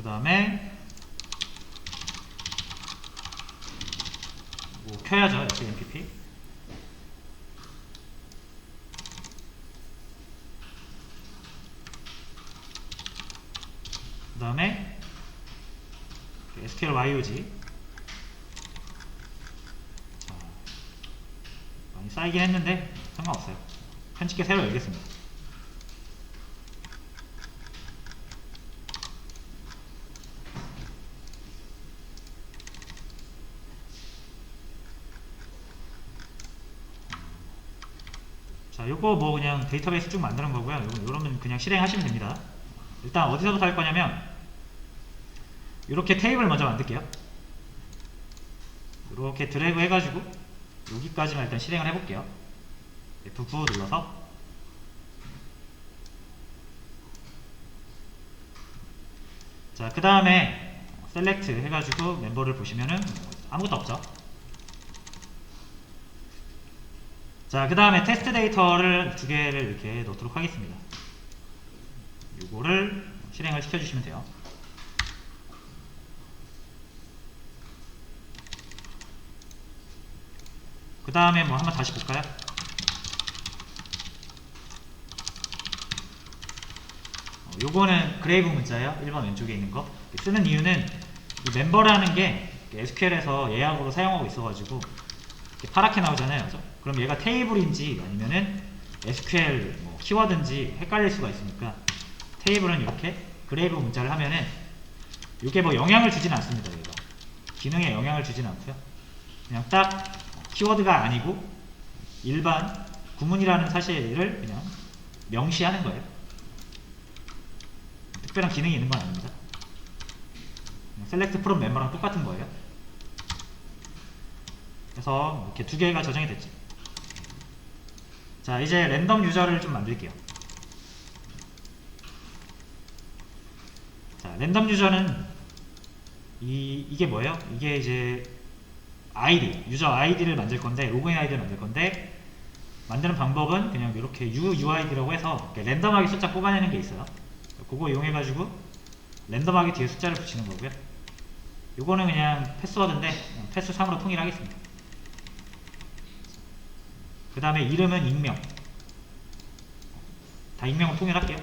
다음에 뭐 켜야죠. SMPP. 그 다음에 SQL YOG. 자, 많이 쌓이긴 했는데 상관없어요. 편집기 새로 열겠습니다. 자, 요거 뭐 그냥 데이터베이스 쭉 만드는 거고요. 요러면 그냥 실행하시면 됩니다. 일단 어디서부터 할 거냐면 이렇게 테이블 먼저 만들게요. 이렇게 드래그 해가지고 여기까지만 일단 실행을 해볼게요. F9 눌러서 자, 그 다음에 셀렉트 해가지고 멤버를 보시면은 아무것도 없죠. 자, 그 다음에 테스트 데이터를 두 개를 이렇게 넣도록 하겠습니다. 요거를 실행을 시켜주시면 돼요. 그 다음에 뭐 한번 다시 볼까요? 요거는 그레이브 문자예요. 1번 왼쪽에 있는 거. 쓰는 이유는 이 멤버라는 게 SQL에서 예약으로 사용하고 있어가지고 이렇게 파랗게 나오잖아요. 그죠? 그럼 얘가 테이블인지 아니면은 SQL 뭐 키워드인지 헷갈릴 수가 있으니까 테이블은 이렇게 그레이브 문자를 하면은 이게 뭐 영향을 주진 않습니다. 얘가 기능에 영향을 주진 않고요. 그냥 딱 키워드가 아니고 일반 구문이라는 사실을 그냥 명시하는 거예요. 특별한 기능이 있는 건 아닙니다. 셀렉트 프롬 멤버랑 똑같은 거예요. 그래서 이렇게 두 개가 저장이 됐죠. 자, 이제 랜덤 유저를 좀 만들게요. 자, 랜덤 유저는 이게 뭐예요? 이게 이제 아이디, 유저 아이디를 만들 건데, 로그인 아이디를 만들 건데, 만드는 방법은 그냥 이렇게 UUID라고 해서 랜덤하게 숫자 뽑아내는 게 있어요. 그거 이용해가지고 랜덤하게 뒤에 숫자를 붙이는 거고요. 요거는 그냥 패스워드인데 패스 3으로 통일하겠습니다. 그 다음에 이름은 익명. 다 익명으로 통일할게요.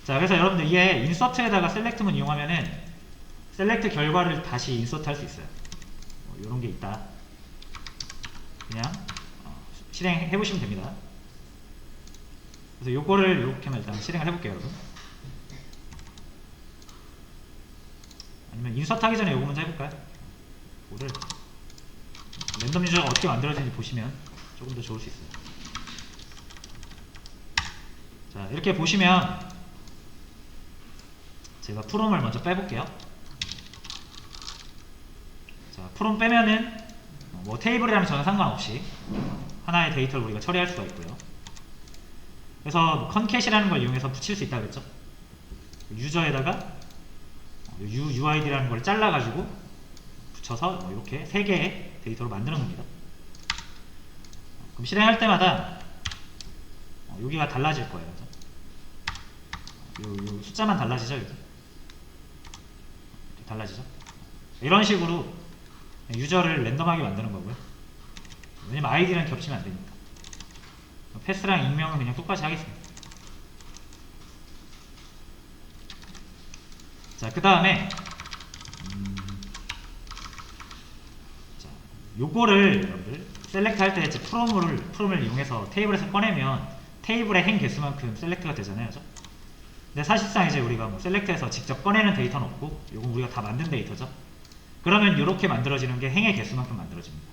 자, 그래서 여러분들 얘 인서트에다가 셀렉트문 이용하면은 셀렉트 결과를 다시 인서트 할 수 있어요. 요런 게 있다. 그냥 실행해보시면 됩니다. 그래서 요거를 이렇게만 일단 실행을 해볼게요, 여러분. 아니면 인서트 하기 전에 요거 먼저 해볼까요? 요거를 랜덤 유저가 어떻게 만들어지는지 보시면 조금 더 좋을 수 있어요. 자, 이렇게 보시면 제가 프롬을 먼저 빼볼게요. 자, 프롬 빼면은 뭐 테이블이라면 전혀 상관없이 하나의 데이터를 우리가 처리할 수가 있고요. 그래서 컨캣이라는 걸 이용해서 붙일 수 있다 그랬죠. 유저에다가 UUID라는 걸 잘라가지고 붙여서 이렇게 3개의 데이터로 만드는 겁니다. 그럼 실행할 때마다 여기가 달라질 거예요. 요 숫자만 달라지죠. 여기. 달라지죠. 이런 식으로 유저를 랜덤하게 만드는 거고요. 왜냐면 아이디랑 겹치면 안 되니까. 패스랑 익명은 그냥 똑같이 하겠습니다. 자, 그 다음에 요거를 여러분들 셀렉트 할 때 프롬을 이용해서 테이블에서 꺼내면 테이블의 행 개수만큼 셀렉트가 되잖아요. 그죠? 근데 사실상 이제 우리가 뭐 셀렉트해서 직접 꺼내는 데이터는 없고 요건 우리가 다 만든 데이터죠. 그러면 이렇게 만들어지는 게 행의 개수만큼 만들어집니다.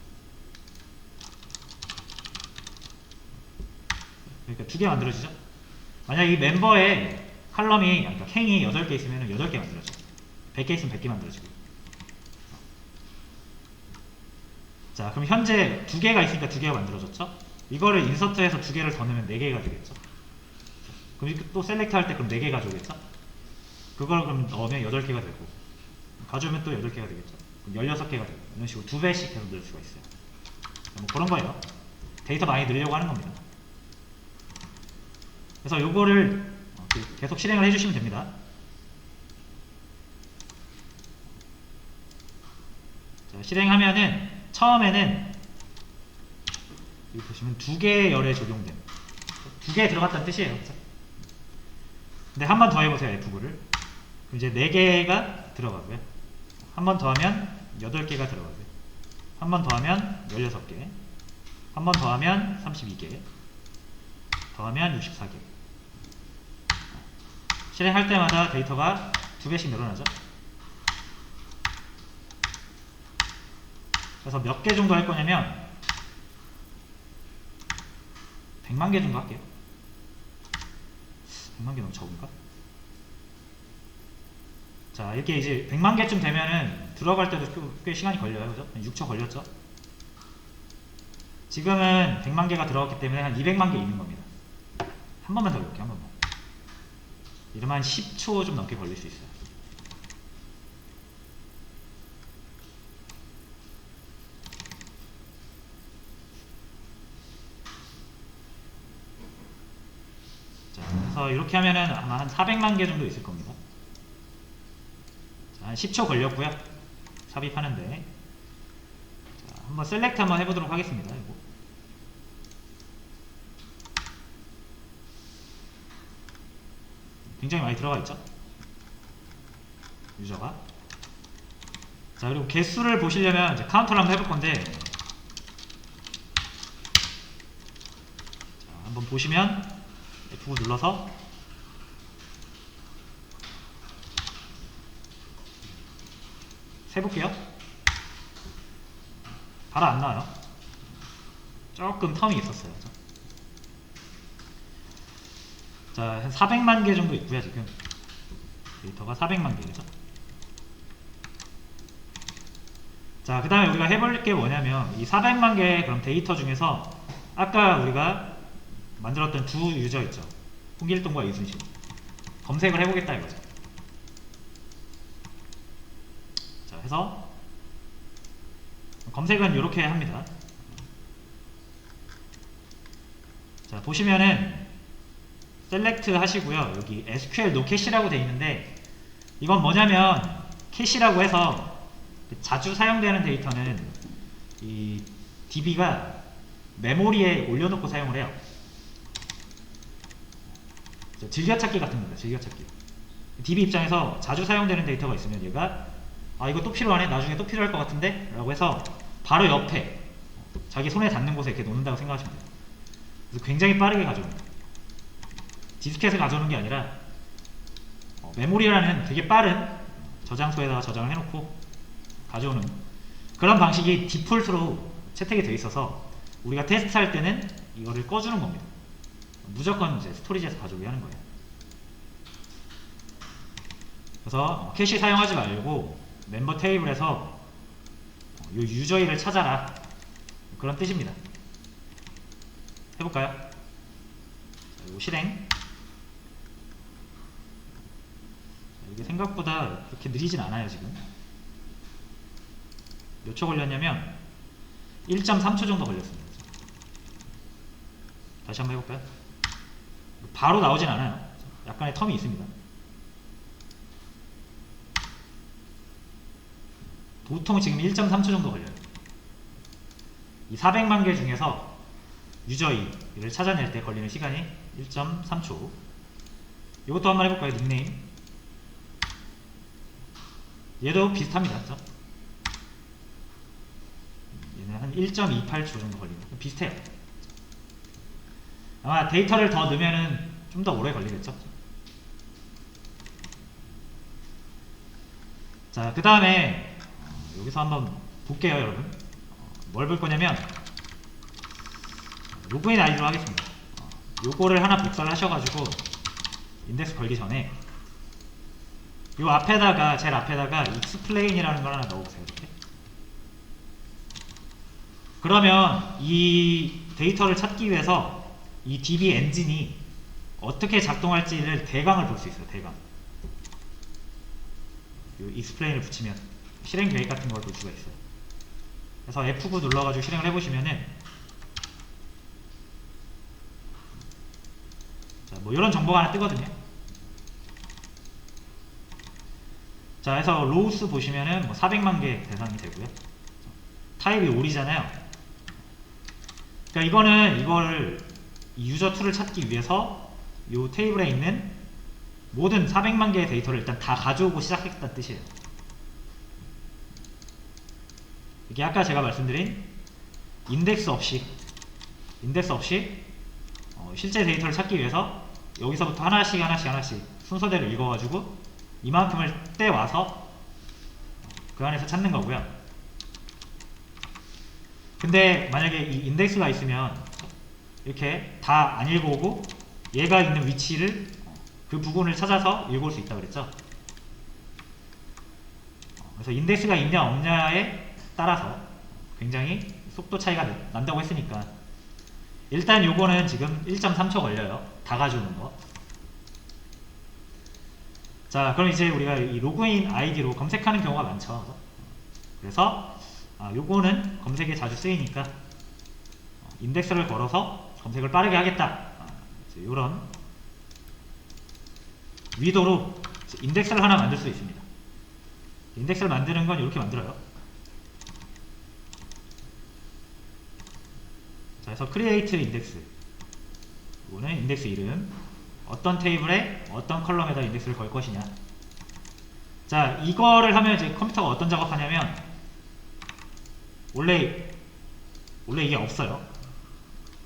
그러니까 2개 만들어지죠. 만약 이 멤버에 칼럼이, 그러니까 행이 8개 있으면 8개 만들어져. 100개 있으면 100개 만들어지고. 자, 그럼 현재 2개가 있으니까 2개가 만들어졌죠. 이거를 인서트해서 2개를 더 넣으면 4개가 되겠죠. 그럼 또 셀렉트 할 때 그럼 4개 가져오겠죠. 그걸 그럼 넣으면 8개가 되고, 가져오면 또 8개가 되겠죠. 그럼 16개가 되고, 이런 식으로 2배씩 계속 넣을 수가 있어요. 뭐 그런 거예요. 데이터 많이 늘려고 하는 겁니다. 그래서 요거를 계속 실행을 해주시면 됩니다. 자, 실행하면은 처음에는 여기 보시면 2개의 열에 적용됨. 2개 들어갔다는 뜻이에요. 근데 한 번 더 해보세요. F9를. 그럼 이제 4개가 들어가고요. 한 번 더 하면 8개가 들어가고요. 한 번 더 하면 16개. 한 번 더 하면 32개. 더 하면 64개. 실행할 때마다 데이터가 2배씩 늘어나죠. 그래서 몇 개 정도 할 거냐면 100만 개 정도 할게요. 100만 개 너무 적은가? 자, 이렇게 이제 100만 개쯤 되면은 들어갈 때도 꽤 시간이 걸려요. 그죠? 6초 걸렸죠? 지금은 100만 개가 들어갔기 때문에 한 200만 개 있는 겁니다. 한 번만 더 해볼게요. 한 번만. 이러면 한 10초 좀 넘게 걸릴 수 있어요. 자, 그래서 이렇게 하면은 아마 한 400만 개 정도 있을 겁니다. 자, 한 10초 걸렸고요. 삽입하는데. 자, 한번 셀렉트 한번 해보도록 하겠습니다. 이거. 굉장히 많이 들어가 있죠? 유저가. 자, 그리고 개수를 보시려면 이제 카운터를 한번 해볼 건데, 자, 한번 보시면 F9 눌러서 세볼게요. 바로 안 나와요. 조금 텀이 있었어요. 자, 한 400만 개 정도 있고요. 지금 데이터가 400만 개죠. 자, 그 다음에 우리가 해볼 게 뭐냐면 이 400만 개의 그럼 데이터 중에서 아까 우리가 만들었던 두 유저 있죠. 홍길동과 이순신. 검색을 해보겠다 이거죠. 자, 해서 검색은 이렇게 합니다. 자, 보시면은 셀렉트 하시고요. 여기 SQL no 캐시라고 되어 있는데 이건 뭐냐면 캐시라고 해서 자주 사용되는 데이터는 이 DB가 메모리에 올려놓고 사용을 해요. 즐겨찾기 같은 겁니다. 즐겨찾기. DB 입장에서 자주 사용되는 데이터가 있으면 얘가 아, 이거 또 필요하네. 나중에 또 필요할 것 같은데? 라고 해서 바로 옆에 자기 손에 닿는 곳에 이렇게 놓는다고 생각하시면 돼요. 그래서 굉장히 빠르게 가져옵니다. 디스켓을 가져오는 게 아니라 메모리라는 되게 빠른 저장소에다가 저장을 해놓고 가져오는 그런 방식이 디폴트로 채택이 되어 있어서 우리가 테스트할 때는 이거를 꺼주는 겁니다. 무조건 이제 스토리지에서 가져오게 하는 거예요. 그래서 캐시 사용하지 말고 멤버 테이블에서 이 유저일을 찾아라 그런 뜻입니다. 해볼까요? 그리고 실행. 이게 생각보다 그렇게 느리진 않아요. 지금 몇 초 걸렸냐면 1.3초 정도 걸렸습니다. 다시 한번 해볼까요? 바로 나오진 않아요. 약간의 텀이 있습니다. 보통 지금 1.3초 정도 걸려요. 이 400만 개 중에서 유저 2를 찾아낼 때 걸리는 시간이 1.3초. 이것도 한번 해볼까요? 닉네임. 얘도 비슷합니다. 그렇죠? 얘는 한 1.28초 정도 걸립니다. 비슷해요. 아마 데이터를 더 넣으면은 좀 더 오래 걸리겠죠? 자, 그 다음에 여기서 한번 볼게요, 여러분. 뭘 볼 거냐면 로그인 아이디로 하겠습니다. 요거를 하나 복사를 하셔가지고 인덱스 걸기 전에 요 앞에다가 제일 앞에다가 explain이라는 걸 하나 넣어보세요. 이렇게. 그러면 이 데이터를 찾기 위해서 이 DB 엔진이 어떻게 작동할지를 대강을 볼 수 있어요. 대강. 요 explain을 붙이면 실행 계획 같은 걸 볼 수가 있어요. 그래서 F9 눌러가지고 실행을 해보시면은 자, 뭐 이런 정보가 하나 뜨거든요. 자, 그래서 로우스 보시면은 뭐 400만 개 대상이 되고요. 타입이 올이잖아요. 그러니까 이거는 이걸 유저 2를 찾기 위해서 이 테이블에 있는 모든 400만 개의 데이터를 일단 다 가져오고 시작했다는 뜻이에요. 이게 아까 제가 말씀드린 인덱스 없이 실제 데이터를 찾기 위해서 여기서부터 하나씩 순서대로 읽어가지고 이만큼을 떼와서 그 안에서 찾는 거고요. 근데 만약에 이 인덱스가 있으면 이렇게 다 안 읽어오고 얘가 있는 위치를 그 부분을 찾아서 읽어올 수 있다고 그랬죠. 그래서 인덱스가 있냐 없냐에 따라서 굉장히 속도 차이가 난다고 했으니까 일단 요거는 지금 1.3초 걸려요. 다 가져오는 거. 자, 그럼 이제 우리가 이 로그인 아이디로 검색하는 경우가 많죠. 그래서 요거는 검색에 자주 쓰이니까 인덱스를 걸어서 검색을 빠르게 하겠다. 요런 위도로 인덱스를 하나 만들 수 있습니다. 인덱스를 만드는 건 이렇게 만들어요. 자, 그래서 create index. 이거는 인덱스 이름. 어떤 테이블에 어떤 컬럼에다 인덱스를 걸 것이냐. 자, 이거를 하면 이제 컴퓨터가 어떤 작업하냐면 원래 이게 없어요.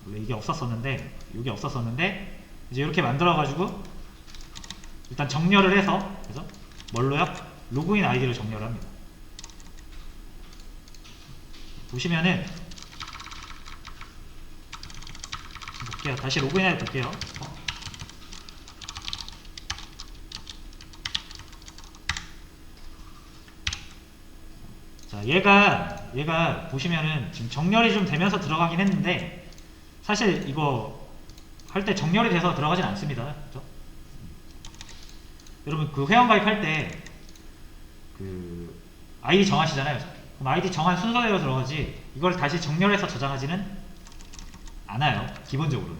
원래 이게 없었었는데 이게 없었었는데 이제 이렇게 만들어 가지고 일단 정렬을 해서 그래서 뭘로요? 로그인 아이디로 정렬을 합니다. 보시면은 볼게요. 다시 로그인 아이디 볼게요. 자, 얘가 보시면은 지금 정렬이 좀 되면서 들어가긴 했는데 사실 이거 할 때 정렬이 돼서 들어가진 않습니다. 그렇죠? 여러분 그 회원가입할 때 그 아이디 정하시잖아요. 그럼 아이디 정한 순서대로 들어가지 이걸 다시 정렬해서 저장하지는 않아요. 기본적으로는.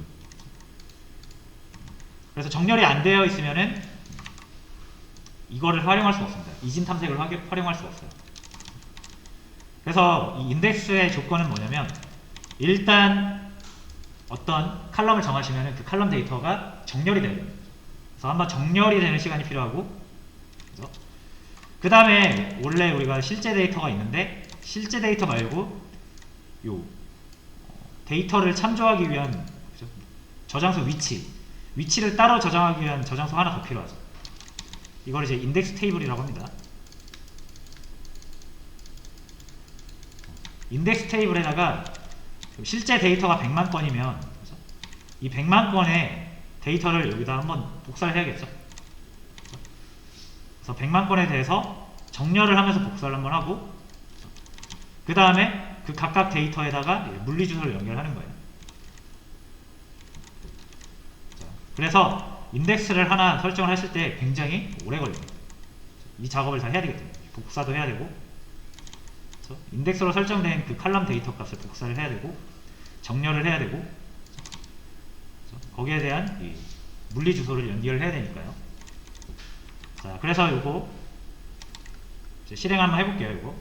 그래서 정렬이 안 되어 있으면은 이거를 활용할 수가 없습니다. 이진 탐색을 활용할 수가 없어요. 그래서 이 인덱스의 조건은 뭐냐면 일단 어떤 칼럼을 정하시면 그 칼럼 데이터가 정렬이 돼야 됩니다. 그래서 한번 정렬이 되는 시간이 필요하고 그 다음에 원래 우리가 실제 데이터가 있는데 실제 데이터 말고 요 데이터를 참조하기 위한 저장소 위치를 따로 저장하기 위한 저장소 하나 더 필요하죠. 이걸 이제 인덱스 테이블이라고 합니다. 인덱스 테이블에다가 실제 데이터가 100만 건이면 이 100만 건의 데이터를 여기다 한번 복사를 해야겠죠. 그래서 100만 건에 대해서 정렬을 하면서 복사를 한번 하고 그 다음에 그 각각 데이터에다가 물리주소를 연결하는 거예요. 그래서 인덱스를 하나 설정을 했을 때 굉장히 오래 걸립니다. 이 작업을 다 해야 되기 때문에 복사도 해야 되고 인덱스로 설정된 그 칼럼 데이터 값을 복사를 해야 되고 정렬을 해야 되고 거기에 대한 이 물리 주소를 연결을 해야 되니까요. 자, 그래서 요거 이제 실행 한번 해볼게요. 요거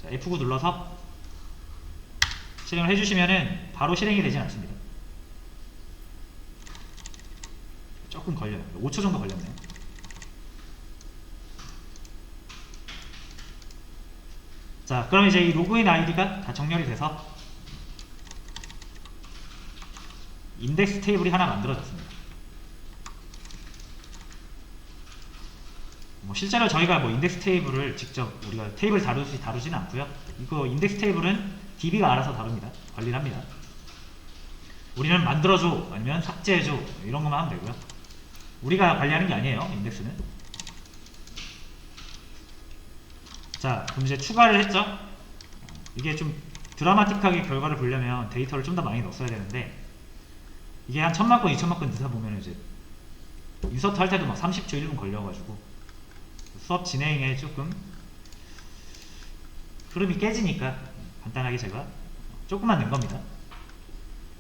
자, F9 눌러서 실행을 해주시면은 바로 실행이 되진 않습니다. 조금 걸려요. 5초 정도 걸렸네요. 자, 그럼 이제 이 로그인 아이디가 다 정렬이 돼서 인덱스 테이블이 하나 만들어졌습니다. 뭐 실제로 저희가 뭐 인덱스 테이블을 직접 우리가 테이블 다루지는 않고요. 이거 인덱스 테이블은 DB가 알아서 다룹니다. 관리를 합니다. 우리는 만들어줘 아니면 삭제해줘 이런 것만 하면 되고요. 우리가 관리하는 게 아니에요. 인덱스는. 자, 그럼 이제 추가를 했죠. 이게 좀 드라마틱하게 결과를 보려면 데이터를 좀 더 많이 넣었어야 되는데 이게 한 1000만 건, 2000만 건 넣다 보면 이제 인서트 할 때도 막 30초, 1분 걸려가지고 수업 진행에 조금 흐름이 깨지니까 간단하게 제가 조금만 넣은 겁니다.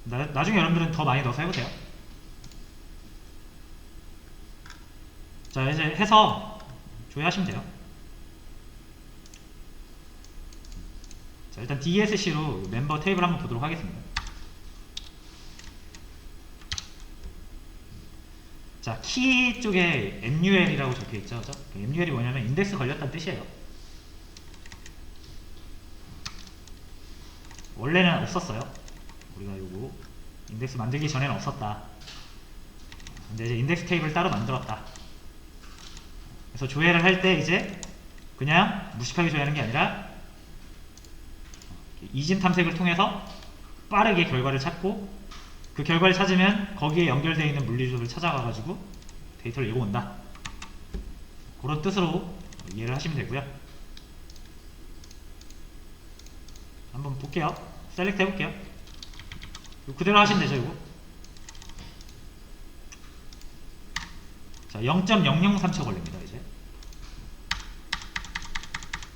나중에 여러분들은 더 많이 넣어서 해보세요. 자, 이제 해서 조회하시면 돼요. 자, 일단 DSC로 멤버 테이블 한번 보도록 하겠습니다. 자, 키 쪽에 MUL이라고 적혀있죠. 그죠? MUL이 뭐냐면 인덱스 걸렸다는 뜻이에요. 원래는 없었어요. 우리가 요거 인덱스 만들기 전에는 없었다. 근데 이제 인덱스 테이블 따로 만들었다. 그래서 조회를 할 때 이제 그냥 무식하게 조회하는 게 아니라 이진 탐색을 통해서 빠르게 결과를 찾고, 그 결과를 찾으면 거기에 연결되어 있는 물리주를 찾아가가지고 데이터를 읽어온다. 그런 뜻으로 이해를 하시면 되고요. 한번 볼게요. 셀렉트 해볼게요. 그대로 하시면 되죠. 이거 자, 0.003초 걸립니다. 이제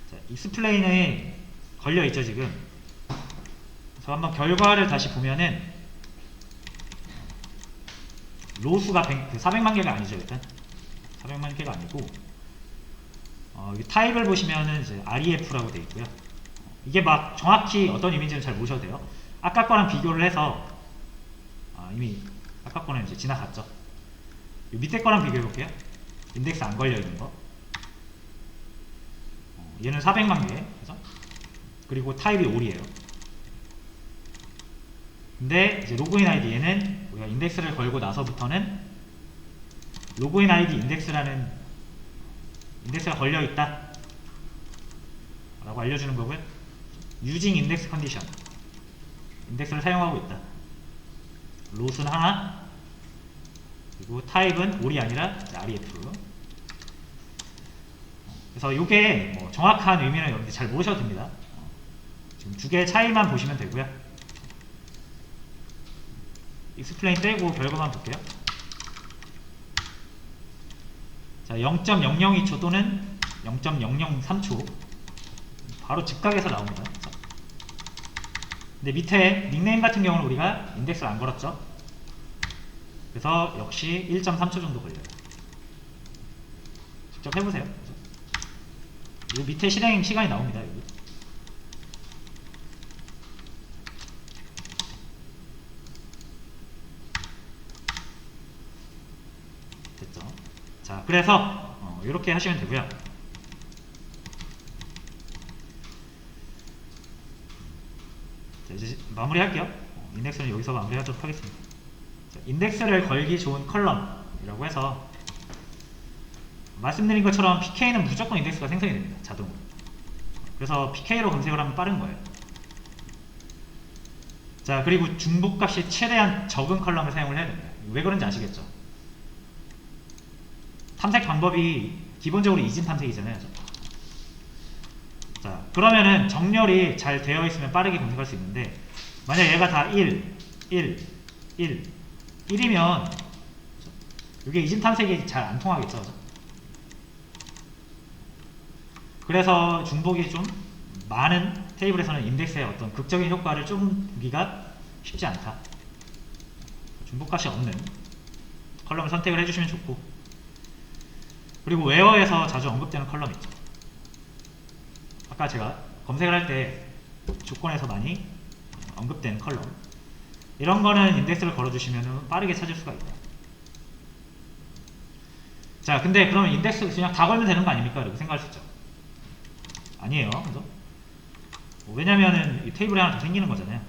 자, 익스플레인에 걸려있죠 지금. 그래서 한번 결과를 다시 보면은 로수가 400만 개가 아니죠. 일단 400만 개가 아니고 타입을 보시면은 이제 REF라고 되어 있고요. 이게 막 정확히 어떤 이미지는 잘 모셔도 돼요. 아까 거랑 비교를 해서 이미 아까 거는 이제 지나갔죠. 이 밑에 거랑 비교해 볼게요. 인덱스 안 걸려 있는 거. 얘는 400만 개, 그죠? 그리고 타입이 올이에요. 근데 이제 로그인 아이디에는 우리가 인덱스를 걸고 나서부터는 로그인 아이디 인덱스라는 인덱스가 걸려 있다 라고 알려주는 거고요. using index condition, 인덱스를 사용하고 있다. 로스는 하나, 그리고 타입은 올이 아니라 REF. 그래서 이게 뭐 정확한 의미는 여러분들 잘 모르셔도 됩니다. 지금 두 개의 차이만 보시면 되고요. 익스플레인 떼고 결과만 볼게요. 자, 0.002초 또는 0.003초 바로 즉각에서 나옵니다. 자, 근데 밑에 닉네임 같은 경우는 우리가 인덱스를 안 걸었죠. 그래서 역시 1.3초 정도 걸려요. 직접 해보세요. 이 밑에 실행 시간이 나옵니다. 여기. 됐죠. 자, 그래서 이렇게 하시면 되고요. 자, 이제 마무리할게요. 인덱스는 여기서 마무리하도록 하겠습니다. 자, 인덱스를 걸기 좋은 컬럼이라고 해서 말씀드린 것처럼 PK는 무조건 인덱스가 생성이 됩니다. 자동으로. 그래서 PK로 검색을 하면 빠른 거예요. 자, 그리고 중복값이 최대한 적은 컬럼을 사용을 해야 됩니다. 왜 그런지 아시겠죠? 탐색 방법이 기본적으로 이진 탐색이잖아요. 자, 그러면은 정렬이 잘 되어 있으면 빠르게 검색할 수 있는데, 만약 얘가 다 1, 1, 1, 1이면 이게 이진 탐색이 잘 안 통하겠죠. 그래서 중복이 좀 많은 테이블에서는 인덱스의 어떤 극적인 효과를 좀 보기가 쉽지 않다. 중복값이 없는 컬럼을 선택을 해주시면 좋고, 그리고 웨어에서 자주 언급되는 컬럼 있죠. 아까 제가 검색을 할 때 조건에서 많이 언급된 컬럼, 이런 거는 인덱스를 걸어주시면 빠르게 찾을 수가 있다. 자, 근데 그러면 인덱스 그냥 다 걸면 되는 거 아닙니까? 이렇게 생각할 수 있죠. 아니에요. 그죠? 왜냐면은 이 테이블이 하나 더 생기는 거잖아요.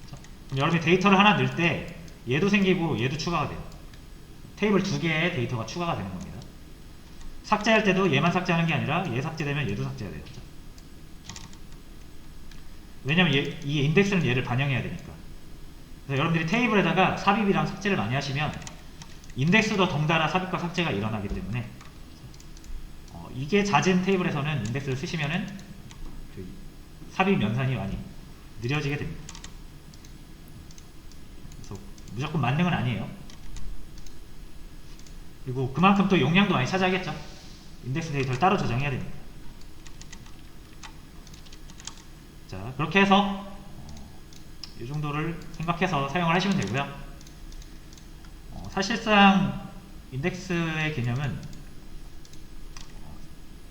그죠? 그럼 여러분이 데이터를 하나 넣을 때 얘도 생기고 얘도 추가가 돼요. 테이블 두 개의 데이터가 추가가 되는 겁니다. 삭제할 때도 얘만 삭제하는 게 아니라 얘 삭제되면 얘도 삭제해야 돼요. 그죠? 왜냐면 이 인덱스는 얘를 반영해야 되니까. 그래서 여러분들이 테이블에다가 삽입이랑 삭제를 많이 하시면 인덱스도 덩달아 삽입과 삭제가 일어나기 때문에 이게 잦은 테이블에서는 인덱스를 쓰시면은 그 삽입 연산이 많이 느려지게 됩니다. 그래서 무조건 만능은 아니에요. 그리고 그만큼 또 용량도 많이 차지하겠죠. 인덱스 데이터를 따로 저장해야 됩니다. 자, 그렇게 해서 이 정도를 생각해서 사용을 하시면 되고요. 사실상 인덱스의 개념은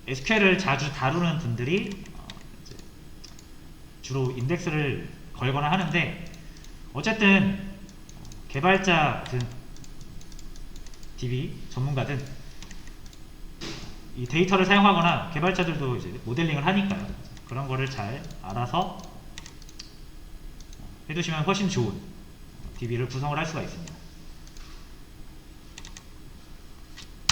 SQL을 자주 다루는 분들이 이제 주로 인덱스를 걸거나 하는데, 어쨌든 개발자든 DB 전문가든 이 데이터를 사용하거나 개발자들도 이제 모델링을 하니까요. 그런 거를 잘 알아서 해두시면 훨씬 좋은 DB를 구성을 할 수가 있습니다.